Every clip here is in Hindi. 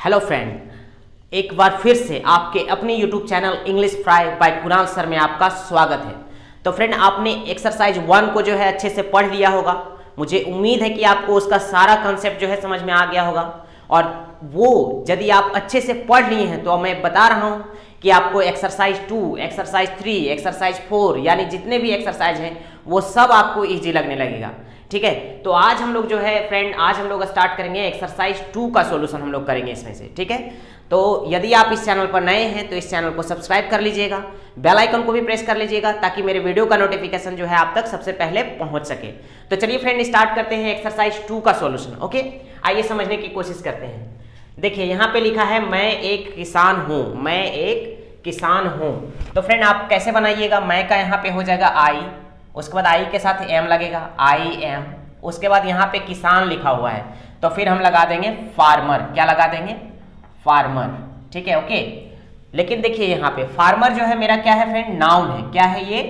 हेलो फ्रेंड, एक बार फिर से आपके अपने YouTube channel English fry by Kunal sir में आपका स्वागत है। तो फ्रेंड, आपने एक्सरसाइज 1 को जो है अच्छे से पढ़ लिया होगा। मुझे उम्मीद है कि आपको उसका सारा कंसेप्ट जो है समझ में आ गया होगा। और वो यदि आप अच्छे से पढ़ लिए हैं तो मैं बता रहा हूँ कि आपको एक्सरसाइज 2, एक्सरसाइज 3, एक्सरसाइज 4 यानी जितने भी एक्सरसाइज हैं वो सब आपको ईजी लगने लगेगा। ठीक है, तो आज हम लोग जो है फ्रेंड, आज हम लोग स्टार्ट करेंगे एक्सरसाइज 2 का सॉल्यूशन हम लोग करेंगे इसमें से। ठीक है, तो यदि आप इस चैनल पर नए हैं तो इस चैनल को सब्सक्राइब कर लीजिएगा, बेल आइकन को भी प्रेस कर लीजिएगा ताकि मेरे वीडियो का नोटिफिकेशन जो है आप तक सबसे पहले पहुंच सके। तो चलिए फ्रेंड, स्टार्ट करते हैं एक्सरसाइज 2 का सॉल्यूशन। ओके, आइए समझने की कोशिश करते हैं। देखिए यहाँ पे लिखा है मैं एक किसान हूँ, मैं एक किसान हूँ। तो फ्रेंड आप कैसे बनाइएगा, मैं का यहाँ पे हो जाएगा आई, उसके बाद आई के साथ एम लगेगा, आई एम, उसके बाद यहाँ पे किसान लिखा हुआ है तो फिर हम लगा देंगे फार्मर। क्या लगा देंगे? फार्मर। ठीक है, ओके। लेकिन देखिए यहाँ पे फार्मर जो है मेरा क्या है फ्रेंड, नाउन है। क्या है ये?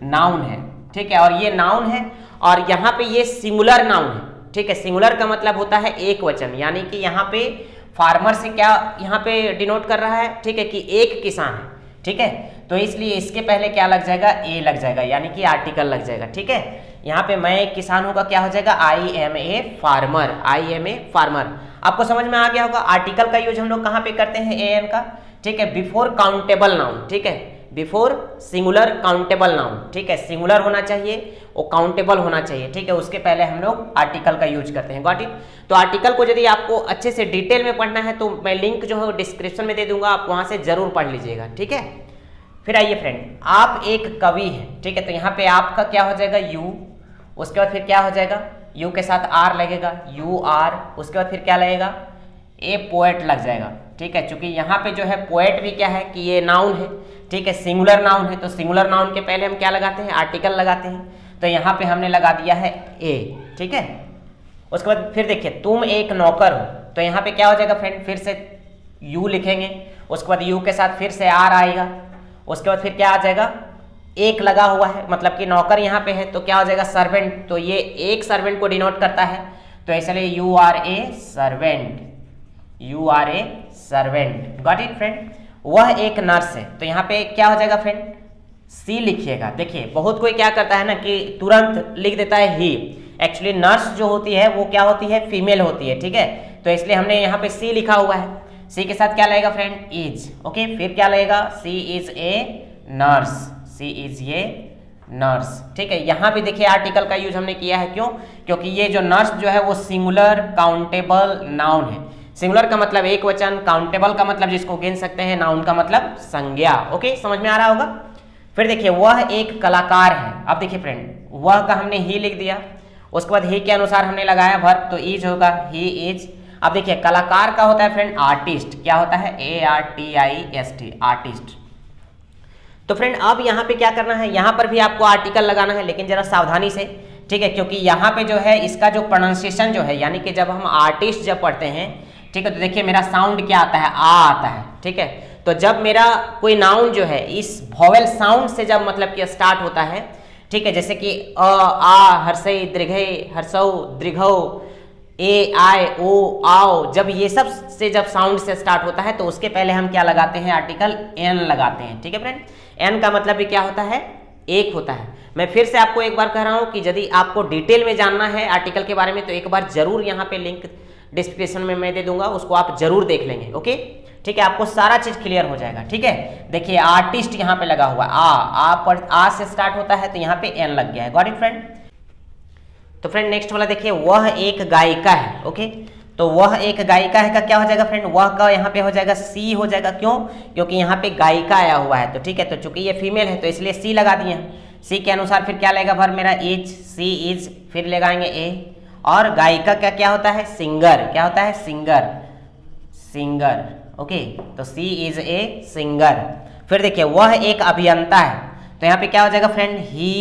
नाउन है। ठीक है, और ये नाउन है और यहाँ पे ये सिंगुलर नाउन है। ठीक है, सिंगुलर का मतलब होता है एक वचन, यानी कि यहाँ पे फार्मर से क्या यहाँ पे डिनोट कर रहा है, ठीक है, कि एक किसान है। ठीक है, तो इसलिए इसके पहले क्या लग जाएगा, ए लग जाएगा, यानी कि आर्टिकल लग जाएगा। ठीक है, यहाँ पे मैं एक किसान हूँ का क्या हो जाएगा, I am a farmer, I am a farmer. आपको समझ में आ गया होगा। आर्टिकल का यूज हम लोग कहाँ पे करते हैं, ए एन का। ठीक है, बिफोर काउंटेबल नाउन। ठीक है, बिफोर सिंगुलर काउंटेबल नाउन। ठीक है, सिंगुलर होना चाहिए, वो काउंटेबल होना चाहिए। ठीक है, उसके पहले हम लोग आर्टिकल का यूज करते हैं। Got it. तो आर्टिकल को यदि आपको अच्छे से डिटेल में पढ़ना है तो मैं लिंक जो है डिस्क्रिप्शन में दे दूंगा, आप वहां से जरूर पढ़ लीजिएगा। ठीक है, फिर आइए फ्रेंड, आप एक कवि हैं। ठीक है, तो यहाँ पे आपका क्या हो जाएगा, यू, उसके बाद फिर क्या हो जाएगा, यू के साथ आर लगेगा, यू आर, उसके बाद फिर क्या लगेगा, ए पोएट लग जाएगा। ठीक है, चूंकि यहाँ पे जो है पोएट भी क्या है कि ये नाउन है। ठीक है, सिंगुलर नाउन है, तो सिंगुलर नाउन के पहले हम क्या लगाते हैं, आर्टिकल लगाते हैं। तो यहाँ पे हमने लगा दिया है ए। ठीक है, उसके बाद फिर देखिए तुम एक नौकर हो, तो यहाँ पे क्या हो जाएगा फ्रेंड, फिर से यू लिखेंगे, उसके बाद यू के साथ फिर से आर आएगा, उसके बाद फिर क्या आ जाएगा, एक लगा हुआ है, मतलब कि नौकर यहाँ पे है तो क्या हो जाएगा, सर्वेंट। तो ये एक सर्वेंट को डिनोट करता है, तो इसलिए you are a servant, you are a servant. Got it friend. वह एक नर्स है, तो यहाँ पे क्या हो जाएगा फ्रेंड, सी लिखिएगा। देखिए बहुत कोई क्या करता है ना कि तुरंत लिख देता है ही। एक्चुअली नर्स जो होती है वो क्या होती है, फीमेल होती है। ठीक है, तो इसलिए हमने यहाँ पे सी लिखा हुआ है। सी के साथ क्या लगेगा फ्रेंड, इज। ओके, फिर क्या लगेगा, she is a nurse, she is a nurse. ठीक है, यहाँ भी देखिए आर्टिकल का यूज हमने किया है। क्यों? क्योंकि ये जो नर्स जो है वो सिंगुलर काउंटेबल नाउन है। सिंगुलर का मतलब एक वचन, काउंटेबल का मतलब जिसको गिन सकते हैं, नाउन का मतलब संज्ञा। ओके, समझ में आ रहा होगा। फिर देखिए वह एक कलाकार है। अब देखिए फ्रेंड, वह का हमने ही लिख दिया, उसके बाद ही के अनुसार हमने लगाया वर्ब, तो इज होगा, ही इज। अब देखिए कलाकार का होता है फ्रेंड आर्टिस्ट। क्या होता है, A R T I S T, artist. तो फ्रेंड अब यहाँ पे क्या करना है, यहाँ पर भी आपको आर्टिकल लगाना है, लेकिन जरा सावधानी से। ठीक है, क्योंकि यहाँ पे जो है इसका जो प्रोनाउंसिएशन जो है, यानी कि जब हम आर्टिस्ट जब पढ़ते हैं, ठीक है, तो देखिए मेरा साउंड क्या आता है, आ आता है। ठीक है, तो जब मेरा कोई नाउन जो है इस वॉवेल साउंड से जब मतलब कि स्टार्ट होता है, ठीक है, जैसे कि अ आ, हर्षई, दीर्घई, हर्षौ, दीर्घौ, ए आय, ओ आओ, जब ये सब से जब साउंड से स्टार्ट होता है तो उसके पहले हम क्या लगाते हैं, आर्टिकल एन लगाते हैं। ठीक है फ्रेंड, एन का मतलब भी क्या होता है, एक होता है। मैं फिर से आपको एक बार कह रहा हूं कि यदि आपको डिटेल में जानना है आर्टिकल के बारे में तो एक बार जरूर यहाँ पे लिंक डिस्क्रिप्शन में मैं दे दूंगा, उसको आप जरूर देख लेंगे। ओके, ठीक है, आपको सारा चीज क्लियर हो जाएगा। ठीक है, देखिए आर्टिस्ट यहाँ पे लगा हुआ आ से स्टार्ट होता है तो यहाँ पे एन लग गया है। Got it friend. तो फ्रेंड नेक्स्ट वाला देखिए, वह एक गायिका है। ओके, तो वह एक गायिका है का क्या हो जाएगा फ्रेंड, वह का यहाँ पे हो जाएगा सी हो जाएगा। क्यों? क्योंकि यहाँ पे गायिका आया हुआ है। तो ठीक है, तो चूंकि ये फीमेल है तो इसलिए सी लगा दिए हैं। सी के अनुसार फिर क्या लगेगा वर्ब मेरा, इज, सी इज, फिर लगाएंगे ए, और गायिका का क्या होता है, सिंगर। क्या होता है, सिंगर, सिंगर। ओके, तो सी इज ए सिंगर। फिर देखिए वह एक अभियंता है, तो यहाँ पे क्या हो जाएगा फ्रेंड, ही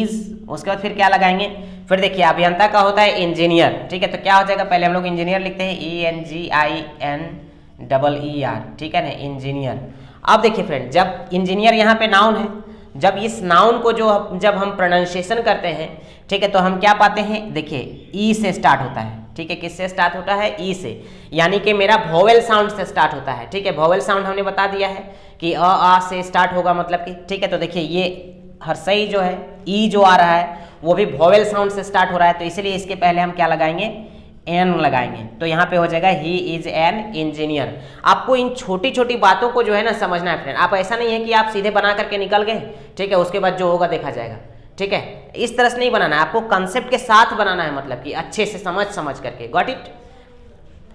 इज, उसके बाद फिर क्या लगाएंगे, फिर देखिए अभियंता का होता है इंजीनियर। ठीक है, तो क्या हो जाएगा, पहले हम लोग इंजीनियर लिखते हैं, E N G I N double E R. ठीक है ना, इंजीनियर। अब देखिए फ्रेंड, जब इंजीनियर यहाँ पे नाउन है, जब इस नाउन को जब हम प्रोनाउंसिएशन करते हैं, ठीक है, तो हम क्या पाते हैं, देखिए ई से स्टार्ट होता है। ठीक है, किससे स्टार्ट होता है? ई से, यानी कि मेरा वोवेल साउंड से स्टार्ट होता है। ठीक है, वोवेल साउंड हमने बता दिया है कि अ आ से स्टार्ट होगा, मतलब कि ठीक है। तो देखिए ये हर्षई जो है, ई जो आ रहा है वो भी वोवेल साउंड से स्टार्ट हो रहा है, तो इसलिए इसके पहले हम क्या लगाएंगे? एन लगाएंगे। तो यहाँ पे हो जाएगा ही इज एन इंजीनियर। आपको इन छोटी छोटी बातों को जो है ना समझना है फ्रेंड। आप ऐसा नहीं है कि आप सीधे बना करके निकल गए, ठीक है, उसके बाद जो होगा देखा जाएगा। ठीक है, इस तरह से नहीं बनाना है, आपको कंसेप्ट के साथ बनाना है, मतलब कि अच्छे से समझ करके। Got it?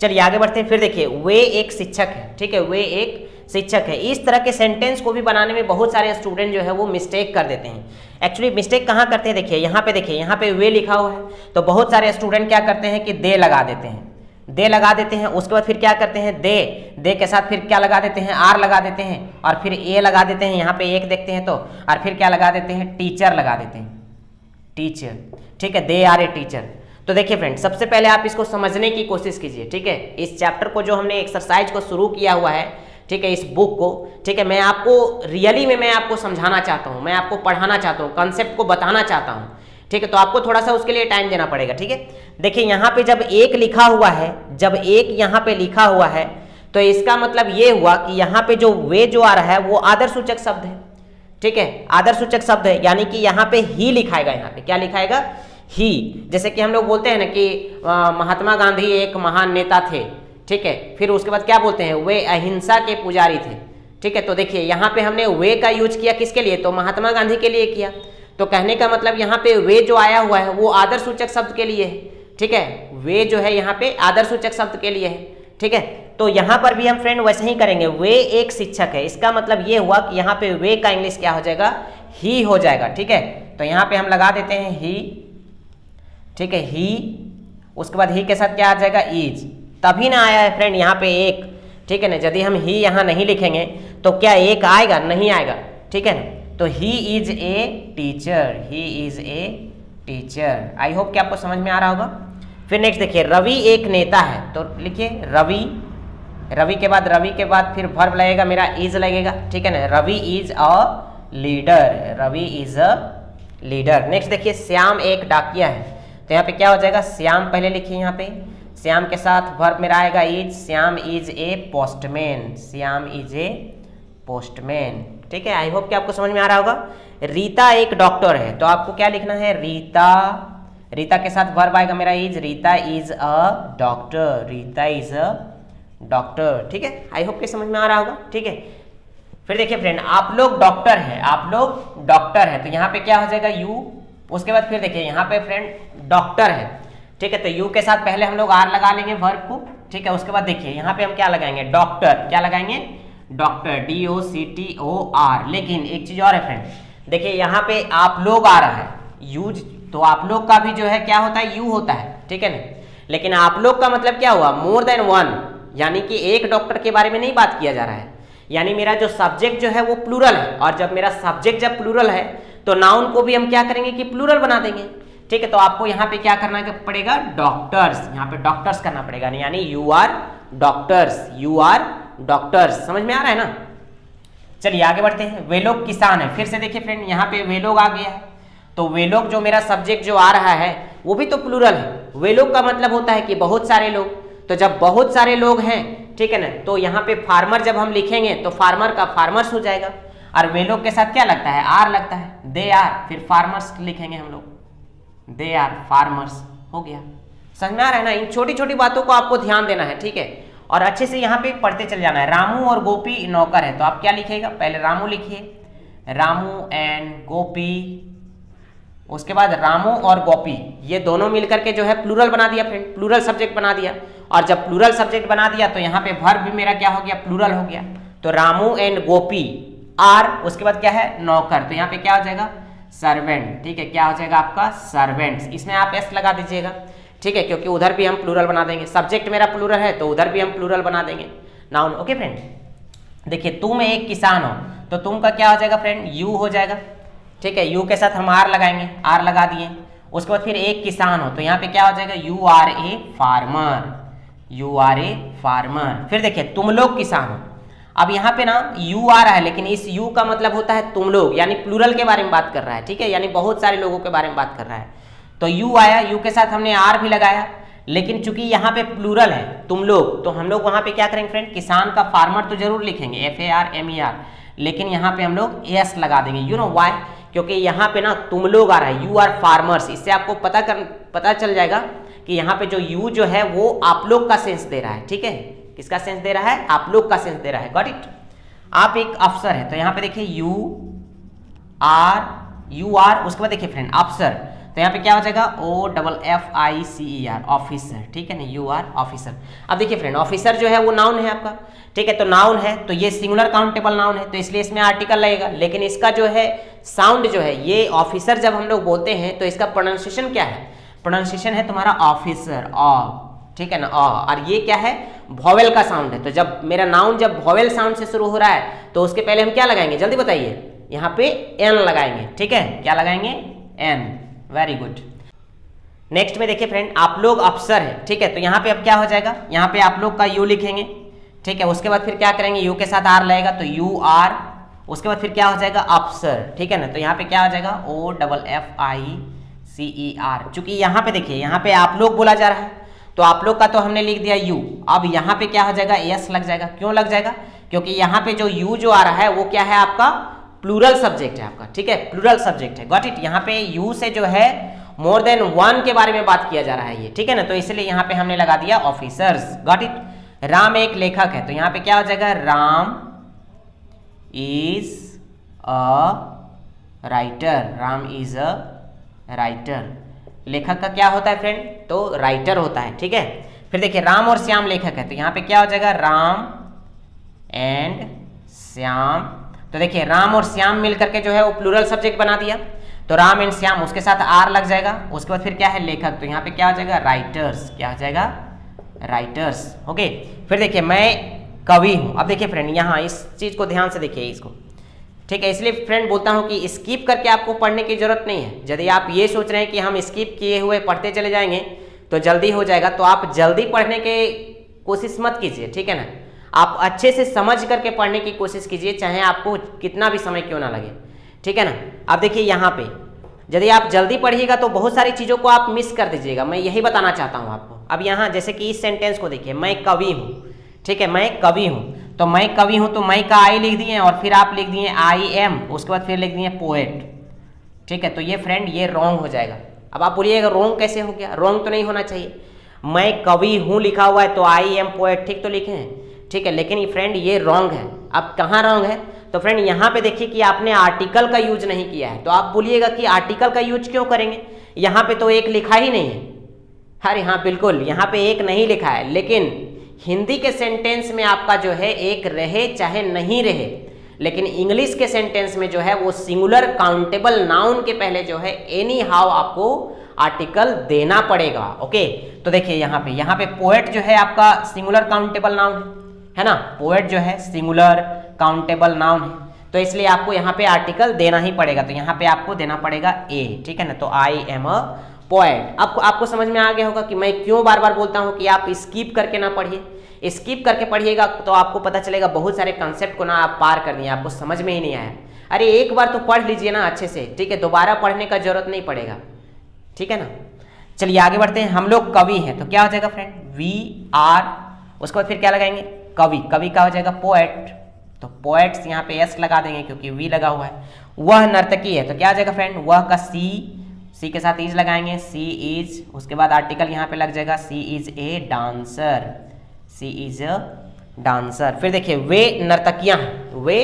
चलिए आगे बढ़ते हैं। फिर देखिए वे एक शिक्षक है। ठीक है, वे एक शिक्षक है। इस तरह के सेंटेंस को भी बनाने में बहुत सारे स्टूडेंट जो है वो मिस्टेक कर देते हैं। एक्चुअली मिस्टेक कहाँ करते हैं? देखिए यहाँ पे वे लिखा हुआ है, तो बहुत सारे स्टूडेंट क्या करते हैं कि दे लगा देते हैं, दे लगा देते हैं। उसके बाद फिर क्या करते हैं? दे के साथ फिर क्या लगा देते हैं? आर लगा देते हैं, और फिर ए लगा देते हैं। यहाँ पे एक देखते हैं तो, और फिर क्या लगा देते हैं? टीचर लगा देते हैं, टीचर। ठीक है, दे आर ए टीचर। तो देखिए फ्रेंड, सबसे पहले आप इसको समझने की कोशिश कीजिए। ठीक है, इस चैप्टर को जो हमने एक्सरसाइज को शुरू किया हुआ है, ठीक है, इस बुक को, ठीक है, मैं आपको रियली में मैं आपको समझाना चाहता हूँ, मैं आपको पढ़ाना चाहता हूँ, कंसेप्ट को बताना चाहता हूँ। ठीक है, तो आपको थोड़ा सा उसके लिए टाइम देना पड़ेगा। ठीक है, देखिए यहाँ पे जब एक लिखा हुआ है, जब एक यहाँ पे लिखा हुआ है, तो इसका मतलब ये हुआ कि यहाँ पे जो वे जो आ रहा है वो आदर्शसूचक शब्द है। ठीक है, आदर्शसूचक शब्द है, यानी कि यहाँ पे ही लिखाएगा। यहाँ पे क्या लिखाएगा? ही। जैसे कि हम लोग बोलते हैं ना कि महात्मा गांधी एक महान नेता थे। ठीक है, फिर उसके बाद क्या बोलते हैं? वे अहिंसा के पुजारी थे। ठीक है, तो देखिए यहाँ पे हमने वे का यूज किया किसके लिए? तो महात्मा गांधी के लिए किया। तो कहने का मतलब यहाँ पे वे जो आया हुआ है वो आदर्शसूचक शब्द के लिए है। ठीक है, वे जो है यहाँ पे आदर्शसूचक शब्द के लिए है। ठीक है, तो यहाँ पर भी हम फ्रेंड वैसे ही करेंगे। वे एक शिक्षक है, इसका मतलब ये हुआ कि यहाँ पे वे का इंग्लिश क्या हो जाएगा? ही हो जाएगा। ठीक है, तो यहाँ पे हम लगा देते हैं ही। ठीक है, ही, उसके बाद ही के साथ क्या आ जाएगा? इज। तभी ना आया है फ्रेंड यहाँ पे एक। ठीक है ना, यदि हम ही यहाँ नहीं लिखेंगे तो क्या एक आएगा? नहीं आएगा। ठीक है ना, तो he is a teacher, he is a teacher. I hope कि आपको समझ में आ रहा होगा। फिर नेक्स्ट देखिए, रवि एक नेता है, तो लिखिए रवि। रवि के बाद फिर वर्ब लगेगा, मेरा इज लगेगा। ठीक है ना, Ravi is a leader, Ravi is a leader. Next देखिए, श्याम एक डाकिया है, तो यहाँ पे क्या हो जाएगा? श्याम पहले लिखिए। यहाँ पे श्याम के साथ वर्ब मेरा आएगा is. Shyam is a postman, Shyam is a postman. ठीक है, आई होप कि आपको समझ में आ रहा होगा। रीता एक डॉक्टर है, तो आपको क्या लिखना है? रीता। रीता के साथ वर्ब आएगा मेरा is. Rita is a doctor, Rita is a doctor. ठीक है, आई होप कि समझ में आ रहा होगा। ठीक है, फिर देखिए फ्रेंड, आप लोग डॉक्टर हैं, आप लोग डॉक्टर हैं, तो यहाँ पे क्या हो जाएगा? यू। उसके बाद फिर देखिए यहाँ पे फ्रेंड डॉक्टर है। ठीक है, तो यू के साथ पहले हम लोग आर लगा लेंगे वर्ब को। ठीक है, उसके बाद देखिए यहाँ पे हम क्या लगाएंगे? डॉक्टर। क्या लगाएंगे? Doctor, DOCTOR। लेकिन एक चीज और है फ्रेंड, देखिए यहाँ पे आप लोग आ रहा है यूज, तो आप लोग का भी जो है क्या होता है? यू होता है। ठीक है ना, लेकिन आप लोग का मतलब क्या हुआ? मोर देन वन, यानी कि एक डॉक्टर के बारे में नहीं बात किया जा रहा है। यानी मेरा जो सब्जेक्ट जो है वो प्लूरल है, और जब मेरा सब्जेक्ट जब प्लूरल है तो नाउन को भी हम क्या करेंगे कि प्लूरल बना देंगे। ठीक है, तो आपको यहाँ पे क्या करना पड़ेगा? डॉक्टर्स। यहाँ पे डॉक्टर्स करना पड़ेगा, यानी you are doctors, you are doctors. समझ में आ रहा है ना? चलिए आगे बढ़ते हैं। वे लोग किसान है, फिर से देखिए फ्रेंड यहाँ पे वे लोग आ गया है, तो वे लोग जो मेरा सब्जेक्ट जो आ रहा है वो भी तो प्लूरल है। वे लोग का मतलब होता है कि बहुत सारे लोग, तो जब बहुत सारे लोग हैं, ठीक है ना, तो यहाँ पे फार्मर जब हम लिखेंगे तो फार्मर का फार्मर्स हो जाएगा, और वे लोग के साथ क्या लगता है? आर लगता है, दे आर, फिर फार्मर्स लिखेंगे हम लोग, दे आर फार्मर्स, हो गया। समझ में आ रहा है ना? इन छोटी छोटी बातों को आपको ध्यान देना है। ठीक है, और अच्छे से यहाँ पे पढ़ते चले जाना है। रामू और गोपी नौकर है, तो आप क्या लिखिएगा? पहले रामू लिखिए, रामू एंड गोपी। उसके बाद रामू और गोपी ये दोनों मिलकर के जो है प्लूरल बना दिया फ्रेंड, प्लूरल सब्जेक्ट बना दिया। और जब प्लूरल सब्जेक्ट बना दिया तो यहाँ पे वर्ब भी मेरा क्या हो गया? प्लूरल हो गया। तो रामू एंड गोपी आर, उसके बाद क्या है? नौकर, तो यहाँ पे क्या हो जाएगा? सर्वेंट। ठीक है, क्या हो जाएगा आपका? सर्वेंट्स। इसमें आप एस लगा दीजिएगा। ठीक है, क्योंकि उधर भी हम प्लूरल बना देंगे, सब्जेक्ट मेरा प्लूरल है तो उधर भी हम प्लूरल बना देंगे नाउन। ओके फ्रेंड, देखिए तुम एक किसान हो, तो तुम का क्या हो जाएगा फ्रेंड? यू हो जाएगा। ठीक है, यू के साथ हम आर लगाएंगे, आर लगा दिए। उसके बाद फिर एक किसान हो, तो यहाँ पे क्या हो जाएगा? You are a farmer, you are a farmer. फिर देखिए तुम लोग किसान हो, अब यहाँ पे ना यू आ रहा है, लेकिन इस यू का मतलब होता है तुम लोग, यानी प्लूरल के बारे में बात कर रहा है। ठीक है, यानी बहुत सारे लोगों के बारे में बात कर रहा है। तो यू आया, यू के साथ हमने आर भी लगाया, लेकिन चूंकि यहाँ पे प्लूरल है तुम लोग, तो हम लोग वहां पे क्या करेंगे फ्रेंड, किसान का फार्मर तो जरूर लिखेंगे FARMER, लेकिन यहाँ पे हम लोग एस लगा देंगे। यू नो वाई, क्योंकि यहाँ पे ना तुम लोग आ रहा है, यू आर फार्मर्स। इससे आपको पता चल जाएगा कि यहाँ पे जो यू जो है वो आप लोग का सेंस दे रहा है। ठीक है, किसका सेंस दे रहा है, आप लोग का सेंस दे रहा है। Got it. आप एक अफसर है, तो यहाँ पे देखिए यू आर, उसके बाद देखिए फ्रेंड अफसर, तो यहाँ पे क्या हो जाएगा OFFICER, ऑफिसर। ठीक है ना, यू आर ऑफिसर। अब देखिए फ्रेंड ऑफिसर जो है वो नाउन है आपका। ठीक है, तो नाउन है तो ये सिंगुलर काउंटेबल नाउन है, तो इसलिए इसमें आर्टिकल लगेगा। लेकिन इसका जो है साउंड जो है, ये ऑफिसर जब हम लोग बोलते हैं तो इसका प्रोनाउंसिएशन क्या है, प्रोनाउंसिएशन है तुम्हारा ऑफिसर, ठीक है ना, और ये क्या है, वॉवेल का साउंड है। तो जब मेरा नाउन जब वॉवेल साउंड से शुरू हो रहा है तो उसके पहले हम क्या लगाएंगे, जल्दी बताइए, यहाँ पे एन लगाएंगे। ठीक है, क्या लगाएंगे, एन। Very good. नेक्स्ट में देखिए फ्रेंड, आप लोग अफसर हैं। ठीक है, तो यहाँ पे अब क्या हो जाएगा, यहाँ पे आप लोग का यू लिखेंगे। ठीक है, उसके बाद फिर क्या करेंगे, यू के साथ आर लगेगा तो यू आर, उसके बाद फिर क्या हो जाएगा, अफसर। ठीक है ना, तो यहाँ पे क्या हो जाएगा OFFICER। चूंकि यहाँ पे देखिए, यहाँ पे आप लोग बोला जा रहा है तो आप लोग का तो हमने लिख दिया यू। अब यहाँ पे क्या हो जाएगा, एस लग जाएगा। क्यों लग जाएगा, क्योंकि यहाँ पे जो यू जो आ रहा है वो क्या है, आपका प्लूरल सब्जेक्ट है आपका। ठीक है, प्लूरल सब्जेक्ट है। Got it. यहाँ पे यू से जो है मोर देन वन के बारे में बात किया जा रहा है ये। ठीक है ना, तो इसलिए यहाँ पे हमने लगा दिया ऑफिसर्स। Got it. राम एक लेखक है, तो यहाँ पे क्या हो जाएगा, Ram is a writer. Ram is a writer. लेखक का क्या होता है फ्रेंड, तो राइटर होता है। ठीक है, फिर देखिए राम और श्याम लेखक है, तो यहाँ पे क्या हो जाएगा, राम एंड श्याम। तो देखिए राम और श्याम मिलकर के जो है वो प्लूरल सब्जेक्ट बना दिया, तो राम एंड श्याम, उसके साथ आर लग जाएगा। उसके बाद फिर क्या है, लेखक, तो यहाँ पे क्या हो जाएगा, राइटर्स। क्या हो जाएगा, राइटर्स। ओके, फिर देखिए मैं कवि हूँ। अब देखिए फ्रेंड यहाँ इस चीज को ध्यान से देखिए इसको। ठीक है, इसलिए फ्रेंड बोलता हूँ कि स्किप करके आपको पढ़ने की जरूरत नहीं है। यदि आप ये सोच रहे हैं कि हम स्किप किए हुए पढ़ते चले जाएंगे तो जल्दी हो जाएगा, तो आप जल्दी पढ़ने की कोशिश मत कीजिए। ठीक है ना, आप अच्छे से समझ करके पढ़ने की कोशिश कीजिए, चाहे आपको कितना भी समय क्यों ना लगे। ठीक है ना। अब देखिए यहाँ पे यदि आप जल्दी पढ़िएगा तो बहुत सारी चीज़ों को आप मिस कर दीजिएगा, मैं यही बताना चाहता हूँ आपको। अब यहाँ जैसे कि इस सेंटेंस को देखिए, मैं कवि हूँ। ठीक है, मैं कवि हूँ, तो मैं कवि हूँ तो मैं का आई लिख दिए और फिर आप लिख दिए IM, उसके बाद फिर लिख दिए पोएट। ठीक है, तो ये फ्रेंड ये रॉन्ग हो जाएगा। अब आप बोलिएगा रॉन्ग कैसे हो गया, रॉन्ग तो नहीं होना चाहिए। मैं कवि हूँ लिखा हुआ है तो IM पोएट, ठीक तो लिखे हैं। ठीक है, लेकिन ये फ्रेंड ये रॉन्ग है। अब कहाँ रॉन्ग है, तो फ्रेंड यहाँ पे देखिए कि आपने आर्टिकल का यूज नहीं किया है, तो आप बोलिएगा कि आर्टिकल का यूज क्यों करेंगे, यहाँ पे तो एक लिखा ही नहीं है। अरे हाँ बिल्कुल, यहाँ पे एक नहीं लिखा है, लेकिन हिंदी के सेंटेंस में आपका जो है एक रहे चाहे नहीं रहे, लेकिन इंग्लिश के सेंटेंस में जो है वो सिंगुलर काउंटेबल नाउन के पहले जो है एनी हाउ आपको आर्टिकल देना पड़ेगा। ओके, तो देखिए यहाँ पे पोएट जो है आपका सिंगुलर काउंटेबल नाउन है ना, पोएट जो है सिंगुलर काउंटेबल नाउन है, तो इसलिए आपको यहाँ पे आर्टिकल देना ही पड़ेगा। तो यहाँ पे आपको देना पड़ेगा ए। ठीक है ना, तो I am a पोएट। आपको समझ में आ गया होगा कि मैं क्यों बार बार बोलता हूँ कि आप स्किप करके ना पढ़िए। स्किप करके पढ़िएगा तो आपको पता चलेगा बहुत सारे कंसेप्ट को ना आप पार कर दिए, आपको समझ में ही नहीं आया। अरे एक बार तो पढ़ लीजिए ना अच्छे से, ठीक है, दोबारा पढ़ने का जरूरत नहीं पड़ेगा। ठीक है ना, चलिए आगे बढ़ते हैं। हम लोग कवि हैं, तो क्या हो जाएगा फ्रेंड, वी आर, उसके बाद फिर क्या लगाएंगे, कवि। कवि का हो जाएगा पोएट, तो पोएट्स यहाँ पे एस लगा देंगे क्योंकि वी लगा हुआ है। वह नर्तकी है, तो क्या आ जाएगा फ्रेंड, वह का सी के साथ इज लगाएंगे, सी इज, उसके बाद आर्टिकल यहाँ पे लग जाएगा, she is a dancer. She is a dancer. फिर देखिए वे नर्तकियां हैं, वे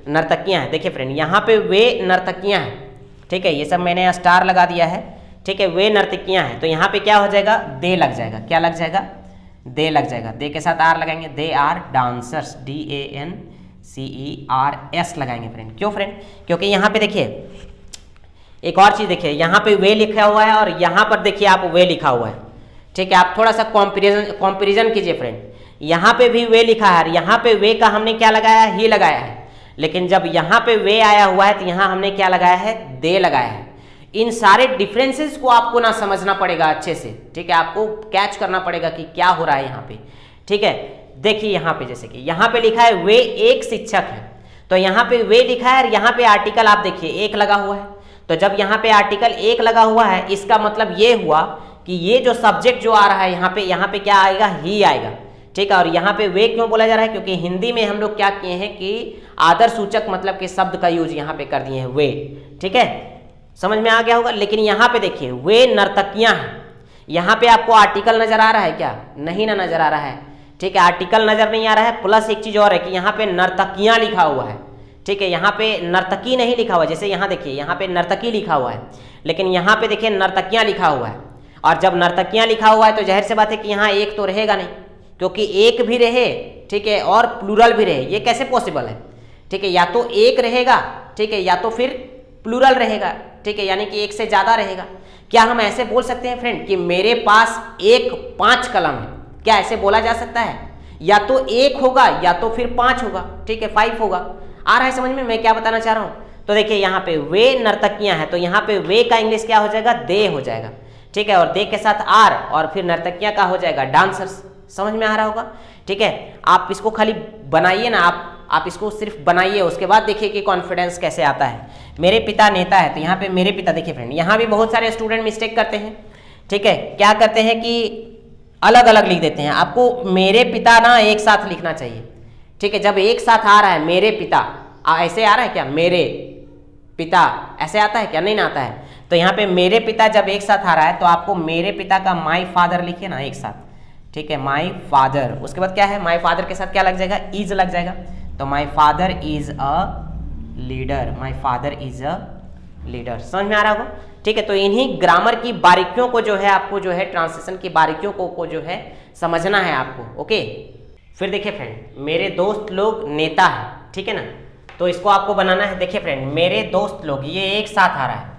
नर्तकियां हैं। देखिए फ्रेंड यहाँ पे वे नर्तकियां हैं। ठीक है, ये सब मैंने स्टार लगा दिया है। ठीक है, वे नर्तकियां हैं, तो यहाँ पे क्या हो जाएगा, दे लग जाएगा। क्या लग जाएगा, दे लग जाएगा। दे के साथ आर लगाएंगे, दे आर डांसर्स, DANCERS लगाएंगे फ्रेंड। क्यों फ्रेंड, क्योंकि यहाँ पे देखिए एक और चीज देखिए, यहाँ पे वे लिखा हुआ है और यहाँ पर देखिए आप वे लिखा हुआ है। ठीक है, आप थोड़ा सा कंपैरिजन कीजिए फ्रेंड, यहाँ पे भी वे लिखा है, यहाँ पे वे का हमने क्या लगाया है, ही लगाया है, लेकिन जब यहाँ पे वे आया हुआ है तो यहाँ हमने क्या लगाया है, दे लगाया है। इन सारे डिफरेंसेस को आपको ना समझना पड़ेगा अच्छे से। ठीक है, आपको कैच करना पड़ेगा कि क्या हो रहा है यहाँ पे। ठीक है, देखिए यहाँ पे जैसे कि यहाँ पे लिखा है वे एक शिक्षक है, तो यहाँ पे वे लिखा है और यहाँ पे आर्टिकल आप देखिए एक लगा हुआ है। तो जब यहाँ पे आर्टिकल एक लगा हुआ है, इसका मतलब ये हुआ कि ये जो सब्जेक्ट जो आ रहा है यहाँ पे क्या आएगा, ही आएगा, ठीक है। और यहाँ पे वे क्यों बोला जा रहा है, क्योंकि हिंदी में हम लोग क्या किए हैं कि आदर सूचक मतलब के शब्द का यूज यहाँ पे कर दिए हैं, वे, ठीक है, समझ में आ गया होगा। लेकिन यहाँ पे देखिए वे नर्तकियां हैं, यहाँ पे आपको आर्टिकल नजर आ रहा है क्या, नहीं ना नजर आ रहा है, ठीक है, आर्टिकल नजर नहीं आ रहा है। प्लस एक चीज और है कि यहाँ पे नर्तकियां लिखा हुआ है, ठीक है, यहाँ पे नर्तकी नहीं लिखा हुआ, जैसे यहाँ देखिए यहाँ पे नर्तकी लिखा हुआ है, लेकिन यहाँ पे देखिए नर्तकियां लिखा हुआ है। और जब नर्तकियां लिखा हुआ है तो जाहिर सी बात है कि यहाँ एक तो रहेगा नहीं, क्योंकि एक भी रहे, ठीक है, और प्लूरल भी रहे, ये कैसे पॉसिबल है, ठीक है, या तो एक रहेगा, ठीक है, या तो फिर प्लूरल रहेगा, ठीक है, यानी कि एक से ज्यादा रहेगा। क्या हम ऐसे बोल सकते हैं फ्रेंड कि मेरे पास 5 कलम है, क्या ऐसे बोला जा सकता है? या तो 1 होगा या तो फिर 5 होगा, ठीक है, 5 होगा। आ रहा है समझ में मैं क्या बताना चाह रहा हूं? तो देखिए यहाँ पे वे नर्तकियां हैं, तो यहाँ पे वे का इंग्लिश क्या हो जाएगा, दे हो जाएगा, ठीक है, और दे के साथ आर, और फिर नर्तकियां का हो जाएगा डांसर्स। समझ में आ रहा होगा, ठीक है। आप इसको खाली बनाइए ना, आप इसको सिर्फ बनाइए, उसके बाद देखिए कि कॉन्फिडेंस कैसे आता है। मेरे पिता नेता है, तो यहाँ पे मेरे पिता, देखिए फ्रेंड यहाँ भी बहुत सारे स्टूडेंट मिस्टेक करते हैं, ठीक है, क्या करते हैं कि अलग अलग लिख देते हैं। आपको मेरे पिता ना एक साथ लिखना चाहिए, ठीक है, जब एक साथ आ रहा है मेरे पिता, ऐसे आ रहा है क्या, मेरे पिता ऐसे आता है क्या, नहीं ना आता है। तो यहाँ पे मेरे पिता जब एक साथ आ रहा है तो आपको मेरे पिता का माई फादर लिखिए ना एक साथ, ठीक है, माई फादर, उसके बाद क्या है, माई फादर के साथ क्या लग जाएगा, इज लग जाएगा, तो my father is a leader, my father is a leader. समझ में आ रहा होगा, ठीक है। तो इन्हीं ग्रामर की बारीकियों को जो है आपको जो है ट्रांसलेशन की बारीकियों को जो है समझना है आपको, ओके। फिर देखिए फ्रेंड मेरे दोस्त लोग नेता है, ठीक है ना, तो इसको आपको बनाना है। देखिए फ्रेंड मेरे दोस्त लोग, ये एक साथ आ रहा है,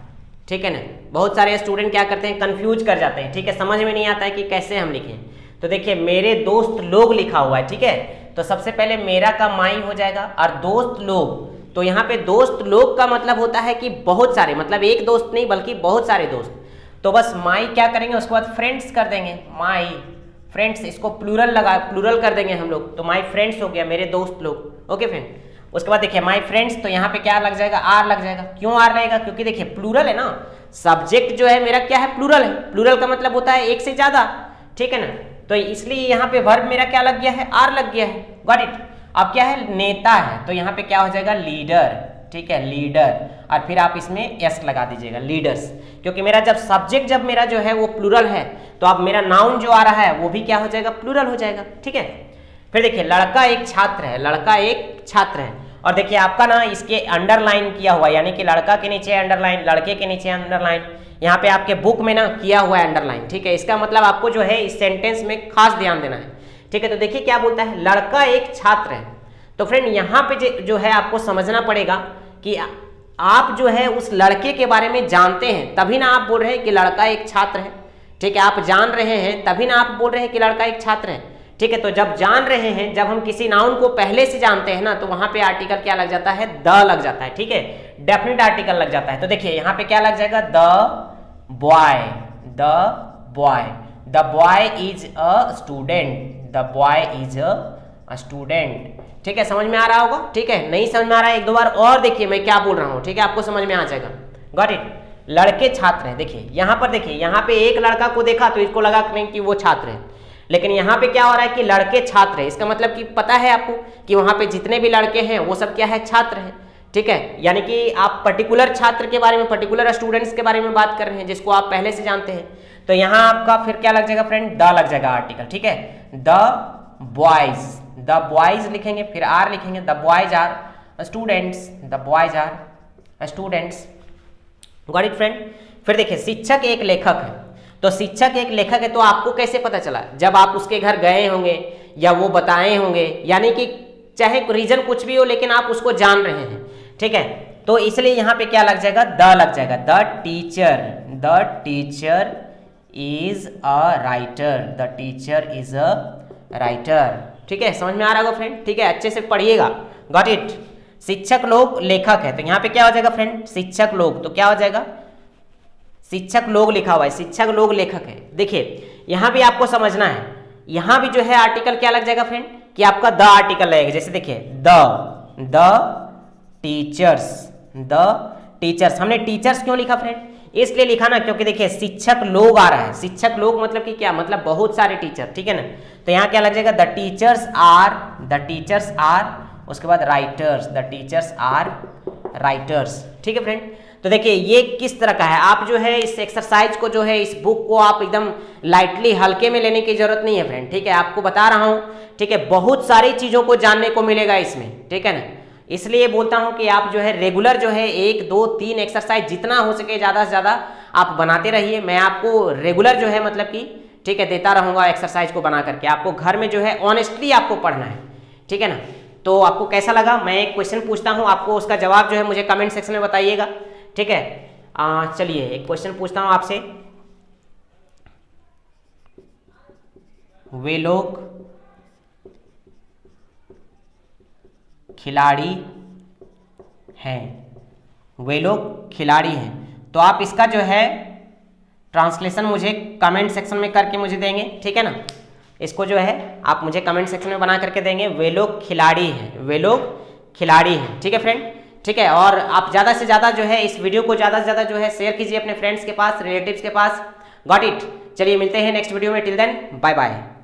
ठीक है ना। बहुत सारे स्टूडेंट क्या करते हैं, कंफ्यूज कर जाते हैं, ठीक है, समझ में नहीं आता है कि कैसे हम लिखें। तो देखिए मेरे दोस्त लोग लिखा हुआ है, ठीक है, तो सबसे पहले मेरा का माई हो जाएगा, और दोस्त लोग, तो यहाँ पे दोस्त लोग का मतलब होता है कि बहुत सारे, मतलब एक दोस्त नहीं बल्कि बहुत सारे दोस्त। तो बस माई क्या करेंगे, उसके बाद फ्रेंड्स कर देंगे, माई फ्रेंड्स, इसको प्लूरल कर देंगे हम लोग, तो माई फ्रेंड्स हो गया, मेरे दोस्त लोग, ओके फ्रेंड। उसके बाद देखिए माई फ्रेंड्स, तो यहाँ पे क्या लग जाएगा, आर लग जाएगा। क्यों आर लगेगा, क्योंकि देखिए प्लूरल है ना, सब्जेक्ट जो है मेरा क्या है, प्लूरल है, प्लूरल का मतलब होता है एक से ज्यादा, ठीक है ना, तो इसलिए यहाँ पे वर्ब मेरा क्या लग गया है, आर लग गया है, गॉट इट। अब क्या है, नेता है, तो यहाँ पे क्या हो जाएगा, लीडर, ठीक है, लीडर, और फिर आप इसमें एस लगा दीजिएगा, लीडर्स, क्योंकि मेरा जब सब्जेक्ट जब मेरा जो है वो प्लूरल है, तो अब मेरा नाउन जो आ रहा है वो भी क्या हो जाएगा, प्लूरल हो जाएगा, ठीक है। फिर देखिए लड़का एक छात्र है, लड़का एक छात्र है, और देखिए आपका ना इसके अंडरलाइन किया हुआ, यानी कि लड़का के नीचे अंडरलाइन, लड़के के नीचे अंडरलाइन, यहाँ पे आपके बुक में ना किया हुआ है अंडरलाइन, ठीक है। इसका मतलब आपको जो है इस सेंटेंस में खास ध्यान देना है, ठीक है। तो देखिए क्या बोलता है, लड़का एक छात्र है, तो फ्रेंड यहाँ पे जो है आपको समझना पड़ेगा कि आप जो है उस लड़के के बारे में जानते हैं, तभी ना आप बोल रहे हैं कि लड़का एक छात्र है, ठीक है, आप जान रहे हैं तभी ना आप बोल रहे हैं कि लड़का एक छात्र है, ठीक है। तो जब जान रहे हैं, जब हम किसी नाउन को पहले से जानते हैं ना, तो वहां पे आर्टिकल क्या लग जाता है, द लग जाता है, ठीक है, डेफिनेट आर्टिकल लग जाता है। तो देखिए यहाँ पे क्या लग जाएगा, the boy, the boy, the boy is a student, the boy is a student, ठीक है, समझ में आ रहा होगा, ठीक है। नहीं समझ में आ रहा है एक दो बार और देखिए मैं क्या बोल रहा हूँ, ठीक है, आपको समझ में आ जाएगा, गॉट इट। लड़के छात्र हैं, देखिए यहाँ पर, देखिए यहाँ पे एक लड़का को देखा तो इसको लगा नहीं कि वो छात्र है, लेकिन यहाँ पे क्या हो रहा है कि लड़के छात्र है, इसका मतलब कि पता है आपको कि वहां पे जितने भी लड़के हैं वो सब क्या है, छात्र हैं, ठीक है। यानी कि आप पर्टिकुलर छात्र के बारे में, पर्टिकुलर स्टूडेंट्स के बारे में बात कर रहे हैं जिसको आप पहले से जानते हैं। तो यहाँ आपका फिर क्या लग जाएगा फ्रेंड, द लग जाएगा आर्टिकल, ठीक है, द बॉयज, द बॉयज लिखेंगे, फिर आर लिखेंगे, the boys are students, the boys are students, got it friend. फिर देखिए शिक्षक एक लेखक है, तो शिक्षक एक लेखक है, तो आपको कैसे पता चला, जब आप उसके घर गए होंगे या वो बताए होंगे, यानी कि चाहे रीजन कुछ भी हो लेकिन आप उसको जान रहे हैं, ठीक है। तो इसलिए यहाँ पे क्या लग जाएगा, द लग जाएगा, the teacher is a writer, the teacher is a writer, ठीक है, समझ में आ रहा होगा फ्रेंड, ठीक है, अच्छे से पढ़िएगा, गॉट इट। शिक्षक लोग लेखक है, तो यहाँ पे क्या हो जाएगा फ्रेंड, शिक्षक लोग, तो क्या हो जाएगा, शिक्षक लोग लिखा हुआ है, शिक्षक लोग लेखक है। देखिए यहां भी आपको समझना है, यहां भी जो है आर्टिकल क्या लग जाएगा फ्रेंड, कि आपका द आर्टिकल लगेगा। जैसे देखिए द टीचर्स, द टीचर्स, हमने टीचर्स क्यों लिखा फ्रेंड, इसलिए लिखा ना क्योंकि देखिए शिक्षक लोग आ रहा है, शिक्षक लोग मतलब कि क्या, मतलब बहुत सारे टीचर, ठीक है ना। तो यहाँ क्या लग जाएगा, द टीचर्स आर, उसके बाद writers, the teachers are writers, ठीक है फ्रेंड। तो देखिए ये किस तरह का है, आप जो है इस एक्सरसाइज को जो है, इस बुक को आप एकदम लाइटली हल्के में लेने की जरूरत नहीं है फ्रेंड, ठीक है। आपको बता रहा हूं, ठीक है, बहुत सारी चीजों को जानने को मिलेगा इसमें, ठीक है ना। इसलिए बोलता हूं कि आप जो है रेगुलर जो है 1 2 3 एक्सरसाइज जितना हो सके ज्यादा से ज्यादा आप बनाते रहिए। मैं आपको रेगुलर जो है मतलब कि, ठीक है, देता रहूंगा एक्सरसाइज को बना करके। आपको घर में जो है ऑनेस्टली आपको पढ़ना है, ठीक है ना। तो आपको कैसा लगा, मैं एक क्वेश्चन पूछता हूं, आपको उसका जवाब जो है मुझे कमेंट सेक्शन में बताइएगा, ठीक है। चलिए एक क्वेश्चन पूछता हूं आपसे, वे लोग खिलाड़ी हैं, वे लोग खिलाड़ी हैं। तो आप इसका जो है ट्रांसलेशन मुझे कमेंट सेक्शन में करके मुझे देंगे, ठीक है ना। इसको जो है आप मुझे कमेंट सेक्शन में बना करके देंगे, वे लोग खिलाड़ी हैं, वे लोग खिलाड़ी हैं, ठीक है फ्रेंड, ठीक है। और आप ज़्यादा से ज़्यादा जो है इस वीडियो को ज़्यादा से ज़्यादा जो है शेयर कीजिए अपने फ्रेंड्स के पास, रिलेटिव्स के पास। Got it. चलिए मिलते हैं नेक्स्ट वीडियो में, टिल देन बाय बाय।